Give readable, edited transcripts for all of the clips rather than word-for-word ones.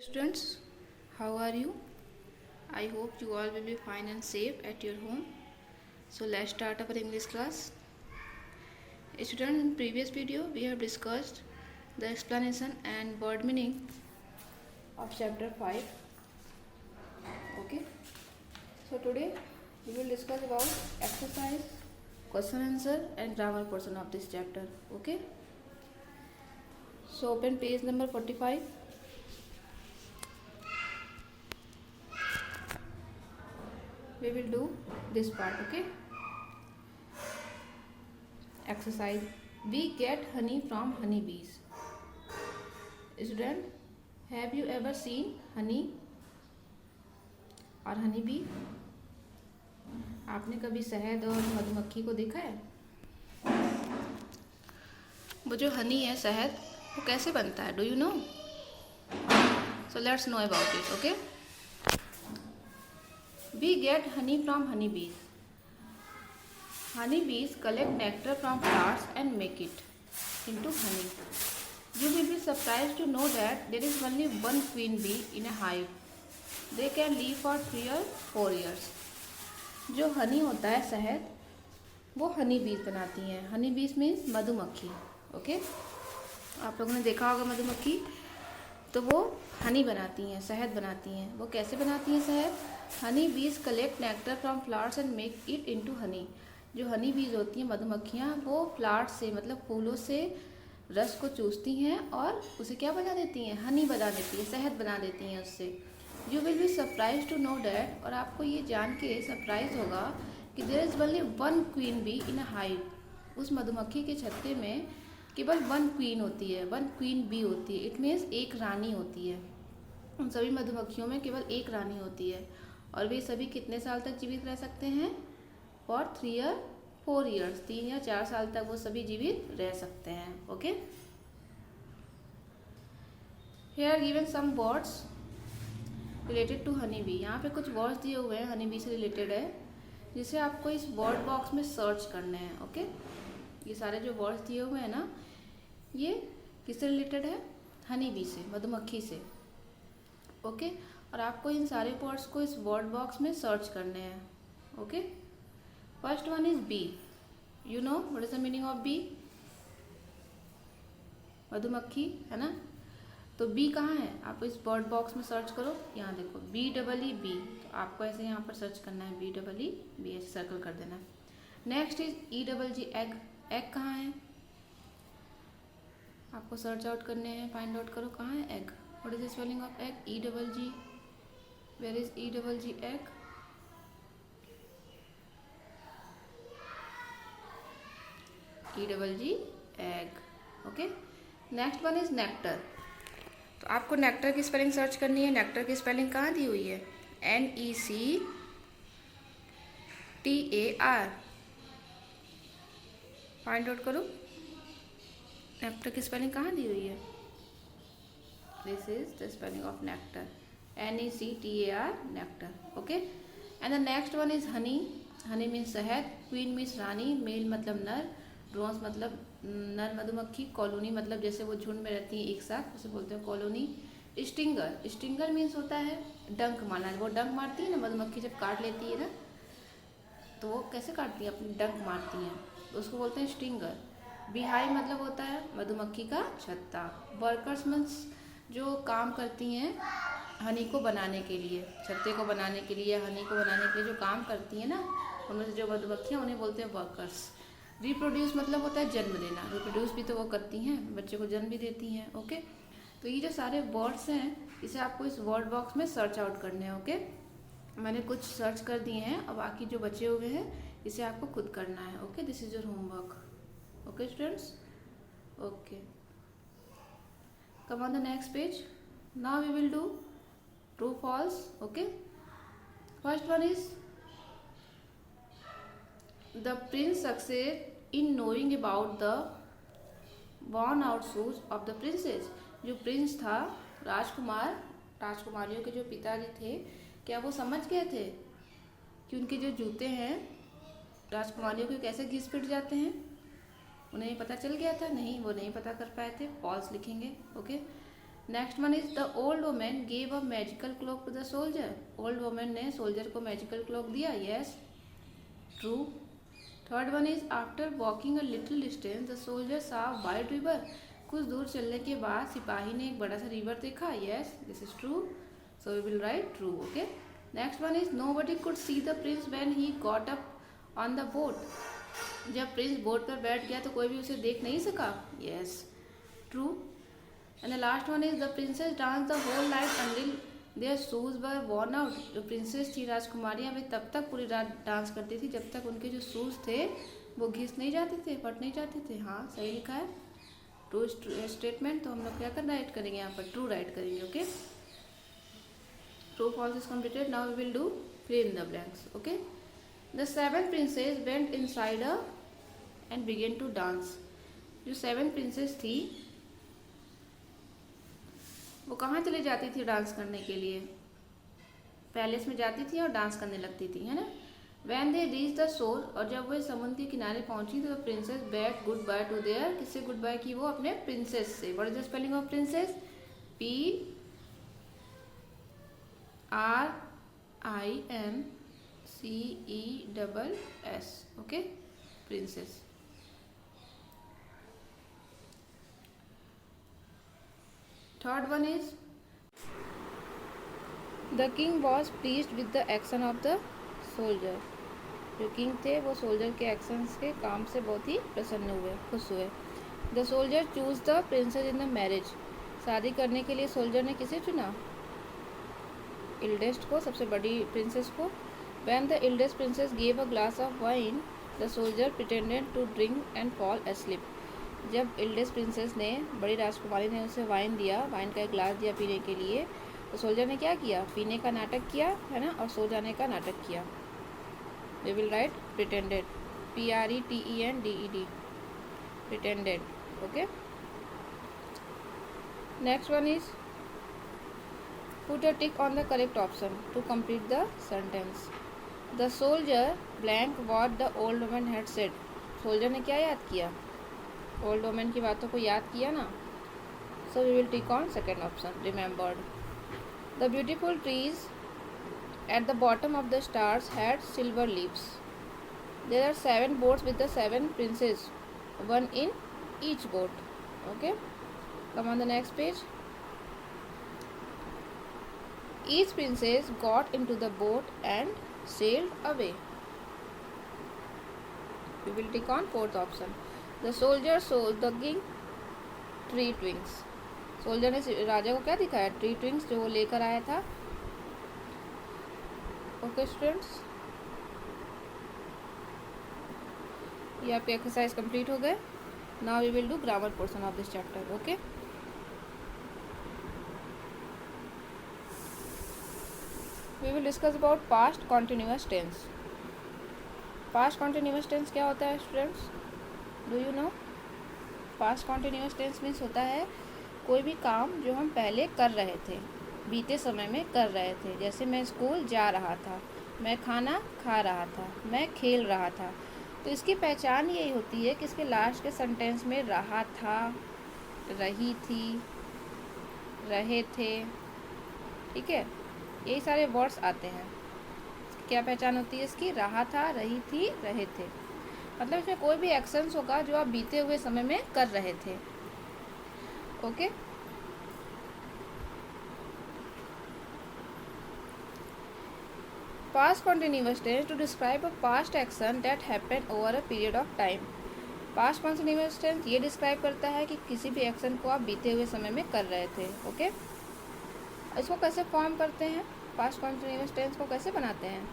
Students, how are you? I hope you all will be fine and safe at your home. So let's start our English class. Students, in previous video we have discussed the explanation and word meaning of chapter 5. Okay. So today we will discuss about exercise, question answer and grammar portion of this chapter. Okay. So open page number 45. We will do this part. Okay. Exercise. We get honey from honeybees. Student, have you ever seen honey और honey bee? आपने कभी शहद और मधुमक्खी को देखा है? वो जो हनी है, शहद, वो कैसे बनता है? Do you no? So let's know about it. Okay. We get honey from honeybees. Honeybees collect nectar from flowers and make it into honey. You will be surprised to know that there is only one queen bee in a hive. They can live for 3 or 4 years. जो हनी होता है, शहद, वो हनी बीज बनाती हैं. हनी बीज means मधुमक्खी. ओके. आप लोगों ने देखा होगा मधुमक्खी, तो वो हनी बनाती हैं, शहद बनाती हैं. वो कैसे बनाती हैं शहद? हनी बीज collect nectar from flowers and make it into Honey. जो हनी बीज होती हैं, मधुमक्खियाँ, वो फ्लावर्स से मतलब फूलों से रस को चूसती हैं और उसे क्या बना देती हैं? हनी बना देती है, शहद बना देती हैं उससे. You will be surprise to know that. और आपको ये जान के सरप्राइज होगा कि there is only one queen bee in a hive. उस मधुमक्खी के छत्ते में केवल वन क्वीन होती है, वन क्वीन बी होती है. इट मीन्स एक रानी होती है. उन सभी मधुमक्खियों में केवल एक रानी होती है और वे सभी कितने साल तक जीवित रह सकते हैं? For 3 or 4 years. 3 या 4 साल तक वो सभी जीवित रह सकते हैं. Okay. Here given some words related to honey bee. यहाँ पे कुछ वर्ड्स दिए हुए हैं, हनी बी से रिलेटेड है, जिसे आपको इस वर्ड बॉक्स में सर्च करने हैं. ओके. ये सारे जो वर्ड्स दिए हुए हैं ना, ये किससे रिलेटेड है? हनी बी से, मधुमक्खी से. ओके. और आपको इन सारे वर्ड्स को इस वर्ड बॉक्स में सर्च करने हैं. Okay. First one is bee. You know what is the meaning of bee? मधुमक्खी है ना. तो बी कहाँ है? आप इस वर्ड बॉक्स में सर्च करो. यहाँ देखो, BEE बी. तो आपको ऐसे यहाँ पर सर्च करना है, BEE बी, ऐसे सर्कल कर देना है. Next is EGG egg. Egg कहाँ है? आपको सर्च आउट करने हैं, फाइंड आउट करो कहाँ है egg. What is the spelling of egg? EGG. Where is EGG egg? EGG egg. Okay. Next one is nectar. तो आपको नेक्टर की स्पेलिंग सर्च करनी है. नेक्टर की स्पेलिंग कहाँ दी हुई है? NECTAR. फाइंड आउट करो नेक्टर की स्पेलिंग कहाँ दी हुई है. This is the spelling of nectar. NECTAR, nectar. Okay. And the next one is Honey. Honey means शहद. क्वीन मीन्स रानी. मेल मतलब नर. ड्रोन्स मतलब नर मधुमक्खी. कॉलोनी मतलब जैसे वो झुंड में रहती है एक साथ, उसे बोलते हैं कॉलोनी. स्टिंगर. स्टिंगर मीन्स होता है डंक मारना. वो डंक मारती है ना मधुमक्खी, जब काट लेती है ना, तो वो कैसे काटती है? अपनी डंक मारती हैं, तो उसको बोलते हैं स्टिंगर. बिहाई मतलब होता है मधुमक्खी का छत्ता. वर्कर्स मीन्स जो काम करती हैं हनी को बनाने के लिए, छत्ते को बनाने के लिए, हनी को बनाने के लिए जो काम करती हैं ना, उनमें से जो मधुमक्खियाँ, उन्हें बोलते हैं वर्कर्स. रिप्रोड्यूस मतलब होता है जन्म देना. रिप्रोड्यूस भी तो वो करती हैं, बच्चे को जन्म भी देती हैं. ओके. तो ये जो सारे वर्ड्स हैं, इसे आपको इस वर्ड बॉक्स में सर्च आउट करने हैं. ओके. मैंने कुछ सर्च कर दिए हैं, और बाकी जो बचे हुए हैं इसे आपको खुद करना है. Okay. This is your homework. Okay students. Okay. Come on the next page. Now we will do true false. Okay. First one is The prince succeeded in knowing about the worn out shoes of the princess. जो Prince था, राजकुमार, राजकुमारियों के जो पिताजी थे, क्या वो समझ गए थे कि उनके जो जूते हैं राजकुमारियों के कैसे घिस पिट जाते हैं? उन्हें पता चल गया था? नहीं, वो नहीं पता कर पाए थे. फॉल्स लिखेंगे. Okay. Next one is the old women gave a magical clock to the soldier. Old women ने सोल्जर को मैजिकल क्लॉक दिया। Yes, true. Third one is after walking a little distance the soldier saw a wide river. कुछ दूर चलने के बाद सिपाही ने एक बड़ा सा रिवर देखा। Yes, this is true, so we will write true. Okay, next one is nobody could see the prince when he got up on the boat. जब प्रिंस बोट पर बैठ गया तो कोई भी उसे देख नहीं सका। Yes, true. And the last one is the princess dance the whole night until their shoes were worn out. जो प्रिंसेस थी, राजकुमारियाँ, वे तब तक पूरी रात डांस करती थी जब तक उनके जो शूज थे वो घिस नहीं जाते थे, फट नहीं जाते थे। हाँ, सही लिखा है, ट्रू स्टेटमेंट। तो हम लोग क्या करना, राइट करेंगे यहाँ पर, ट्रू राइट करेंगे। Okay, true false is completed. Now we will do fill in the blanks. Okay, the seven princess went inside a and began to dance. जो सेवन प्रिंसेस थी वो कहाँ चली जाती थी डांस करने के लिए? पैलेस में जाती थी और डांस करने लगती थी, है ना। When they reach the shore, और जब वे समुद्र के किनारे पहुंची तो princess bade good bye to their. किससे गुड बाय की? वो अपने प्रिंसेस से। What is the spelling of princess? PRINCESS। Okay, princess. Third one is the king was pleased with the action of the soldier. जो king थे वो soldier के actions के काम से बहुत ही प्रसन्न हुए, खुश हुए। The soldier choose the princess in the marriage. शादी करने के लिए सोल्जर ने किसे चुना? इल्डेस्ट को, सबसे बड़ी प्रिंसेस को। When the eldest princess gave a glass of wine the soldier pretended to drink and fall asleep. जब इल्डेस्ट प्रिंसेस ने, बड़ी राजकुमारी ने उसे वाइन दिया, वाइन का एक ग्लास दिया पीने के लिए, तो सोल्जर ने क्या किया? पीने का नाटक किया, है ना, और सो जाने का नाटक किया। We will write pretended, PRETENDED, pretended. Okay, next one is put a tick on the correct option to complete the sentence. The soldier blank what the old woman had said. Soldier ने क्या याद किया? Old woman की बातों को याद किया ना। So we will tick on second option, remembered. The beautiful trees at the bottom of the stars had silver leaves. There are 7 boats with the 7 princes, one in each boat. Okay, come on the next page. Each princess got into the boat and sailed away. We will tick on fourth option. The soldier showed the king tree twigs. Soldier ने राजा को क्या दिखाया? Tree ट्विंग्स, जो वो लेकर आया था। Okay students, ये आपके एक्सरसाइज कंप्लीट हो गए। Now we will do grammar portion of this chapter. Okay, we will discuss about past continuous tense. Past continuous tense क्या होता है students? Do you know? Past continuous tense means होता है कोई भी काम जो हम पहले कर रहे थे, बीते समय में कर रहे थे। जैसे मैं स्कूल जा रहा था, मैं खाना खा रहा था, मैं खेल रहा था। तो इसकी पहचान यही होती है कि इसके लास्ट के सेंटेंस में रहा था, रही थी, रहे थे, ठीक है, यही सारे वर्ड्स आते हैं। क्या पहचान होती है इसकी? रहा था, रही थी, रहे थे। मतलब इसमें कोई भी एक्शंस होगा जो आप बीते हुए समय में कर रहे थे। Okay, past continuous tense to describe a past action that happened over a period of time. Past continuous tense ये डिस्क्राइब करता है कि किसी भी एक्शन को आप बीते हुए समय में कर रहे थे। ओके, इसको कैसे फॉर्म करते हैं? पास्ट कॉन्टिन्यूअस टेंस को कैसे बनाते हैं?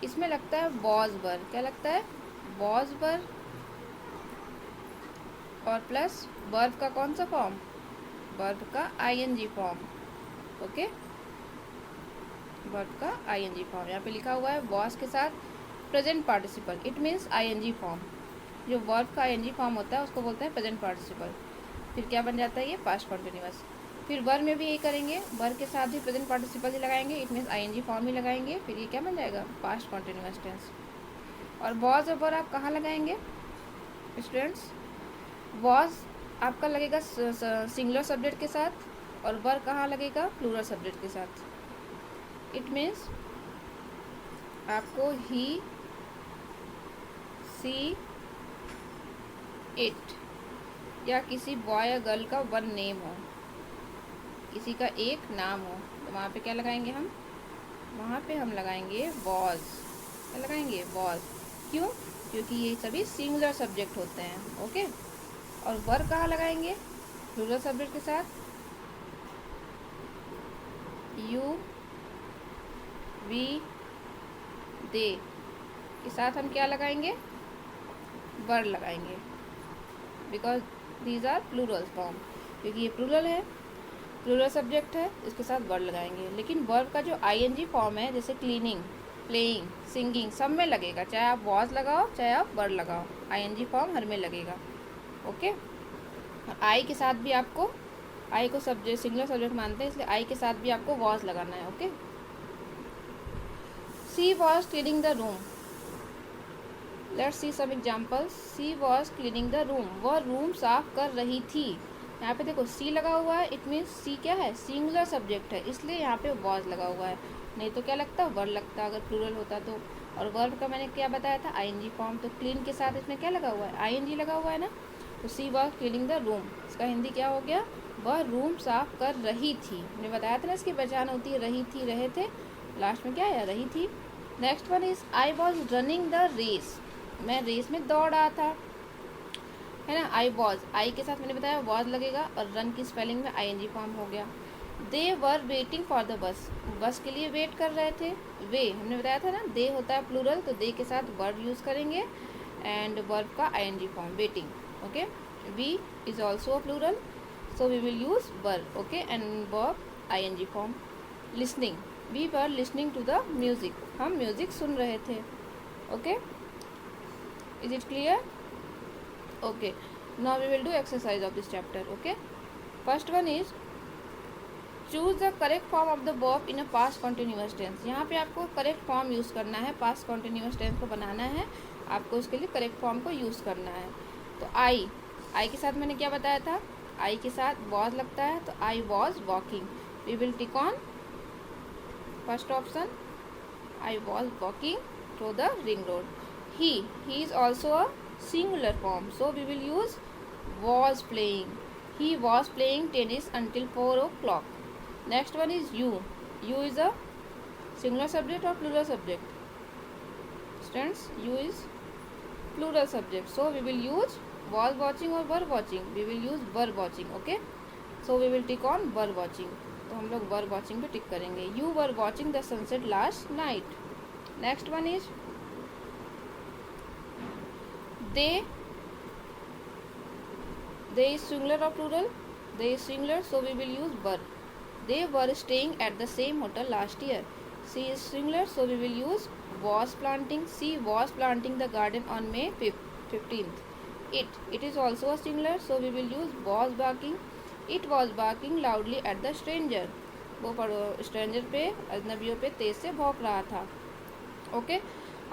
इसमें लगता है वॉज वर। क्या लगता है? वॉज वर और प्लस वर्ब का कौन सा फॉर्म? वर्ब का ING फॉर्म। ओके, वर्ब का ING फॉर्म। यहाँ पे लिखा हुआ है वॉज के साथ present participle, it means ING form. जो वर्ब का ING फॉर्म होता है उसको बोलते हैं प्रेजेंट पार्टिसिपल। फिर क्या बन जाता है? ये पास्ट कॉन्टिन्यूअस। फिर वर्ब में भी यही करेंगे, वर्ब के साथ भी प्रेजेंट पार्टिसिपल ही लगाएंगे, इट मीन्स ING फॉर्म ही लगाएंगे। फिर ये क्या बन जाएगा? Past continuous tense. और वॉज और वर्ब आप कहाँ लगाएंगे स्टूडेंट्स? वॉज आपका लगेगा सिंगुलर सब्जेक्ट के साथ, और वर कहाँ लगेगा? प्लूरल सब्जेक्ट के साथ। इट मीन्स आपको ही, सी, इट या किसी बॉय या गर्ल का वन नेम हो, किसी का एक नाम हो, तो वहाँ पे क्या लगाएंगे हम? वहाँ पे हम लगाएंगे वॉज। क्या लगाएंगे? वॉज। क्यों? क्योंकि ये सभी सिंगुलर सब्जेक्ट होते हैं। ओके। और वर कहाँ लगाएंगे? प्लूरल सब्जेक्ट के साथ। यू, वी, दे के साथ हम क्या लगाएंगे? वर लगाएंगे, because these are plural form. क्योंकि ये प्लूरल है, प्लूरल सब्जेक्ट है, इसके साथ वर लगाएंगे। लेकिन वर्ब का जो आईएनजी फॉर्म है, जैसे क्लीनिंग, प्लेइंग, सिंगिंग, सब में लगेगा। चाहे आप वॉज लगाओ, चाहे आप वर लगाओ, आईएनजी फॉर्म हर में लगेगा। ओके। और आई के साथ भी आपको, आई को सब्जेक्ट सिंगुलर सब्जेक्ट मानते हैं, इसलिए आई के साथ भी आपको वॉज लगाना है। Okay. She was cleaning the room. Let's see some examples. She was cleaning the room, वह रूम साफ कर रही थी। यहाँ पे देखो सी लगा हुआ है, इट मीन्स सी क्या है? सिंगुलर सब्जेक्ट है, इसलिए यहाँ पे वॉज लगा हुआ है। नहीं तो क्या लगता? वर लगता अगर प्लूरल होता तो। और वर्ब का मैंने क्या बताया था? ING form. तो क्लीन के साथ इसमें क्या लगा हुआ है? आईएनजी लगा हुआ है ना। तो सी वॉज क्लीनिंग द रूम, इसका हिंदी क्या हो गया? वह रूम साफ कर रही थी। मैंने बताया था ना इसकी पहचान होती है रही थी, रहे थे, लास्ट में क्या है? रही थी। Next one is I was running the race, मैं रेस में दौड़ रहा था, है ना। आई वॉज, आई के साथ मैंने बताया वॉज लगेगा, और रन की स्पेलिंग में आईएनजी फॉर्म हो गया। They were waiting for the bus, bus के लिए वेट कर रहे थे। वे हमने बताया था ना, दे होता है प्लूरल, तो दे के साथ वर्ब यूज़ करेंगे, एंड वर्ब का ING form waiting. Okay. We is also a plural, so we will use verb. Okay. And verb ING form. Listening, we were listening to the music, हम music सुन रहे थे। ओके। Is it clear? Okay. Now we will do exercise of this chapter. Okay. First one is choose the correct form of the verb in a past continuous tense. यहाँ पे आपको correct form use करना है, past continuous tense को बनाना है, आपको उसके लिए करेक्ट फॉर्म को यूज़ करना है। तो आई, आई के साथ मैंने क्या बताया था? आई के साथ वॉज लगता है, तो I was walking. We will tick on first option, I was walking through the ring road. He is also a singular form, so we will use was playing. He was playing tennis until 4 o'clock. Next one is you. You is a singular subject or plural subject? Students, you is plural subject, so we will use was watching or were watching. We will use were watching. Okay, so we will tick on were watching. तो हम लोग were watching पे टिक करेंगे। You were watching the sunset last night. Next one is they is singular or plural? They is singular, so we will use were. They were staying at the same hotel last year. She is singular, so we will use was planting. She was planting the garden on May 15th. It is also a singular, so we will use was barking. It was barking loudly at the stranger. वो stranger पे, अजनबियों पे तेज से भौंक रहा था। Okay.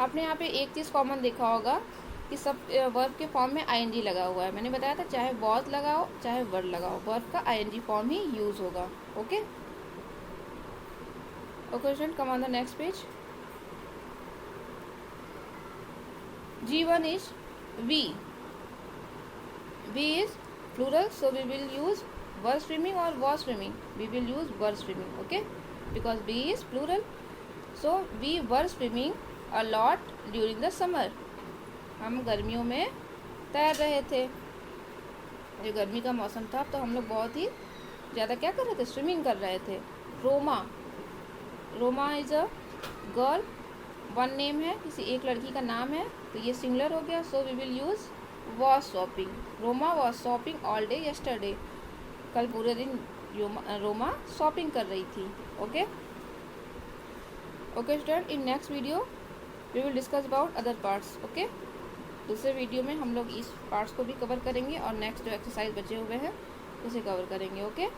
आपने यहाँ पे एक चीज़ कॉमन देखा होगा कि सब वर्ब के फॉर्म में आईएनजी लगा हुआ है। मैंने बताया था चाहे वॉज लगाओ चाहे वर्ब लगाओ, वर्ब का आईएनजी फॉर्म ही यूज होगा। Okay. Okay student, come on the next page. G1 is we. We is plural, so we will use were swimming or was swimming. We will use were swimming. Okay, because we is plural, so we were swimming a lot during the summer. हम गर्मियों में तैर रहे थे। जो गर्मी का मौसम था तो हम लोग बहुत ही ज़्यादा क्या कर रहे थे? स्विमिंग कर रहे थे। Roma is a girl, one name है, किसी एक लड़की का नाम है, तो ये सिंगुलर हो गया, so we will use was shopping. Roma was shopping all day yesterday, कल पूरे दिन रोमा शॉपिंग कर रही थी। Okay okay student, in next video we will discuss about other parts. Okay, दूसरे वीडियो में हम लोग इस पार्ट्स को भी कवर करेंगे और नेक्स्ट जो एक्सरसाइज बचे हुए हैं उसे कवर करेंगे। ओके।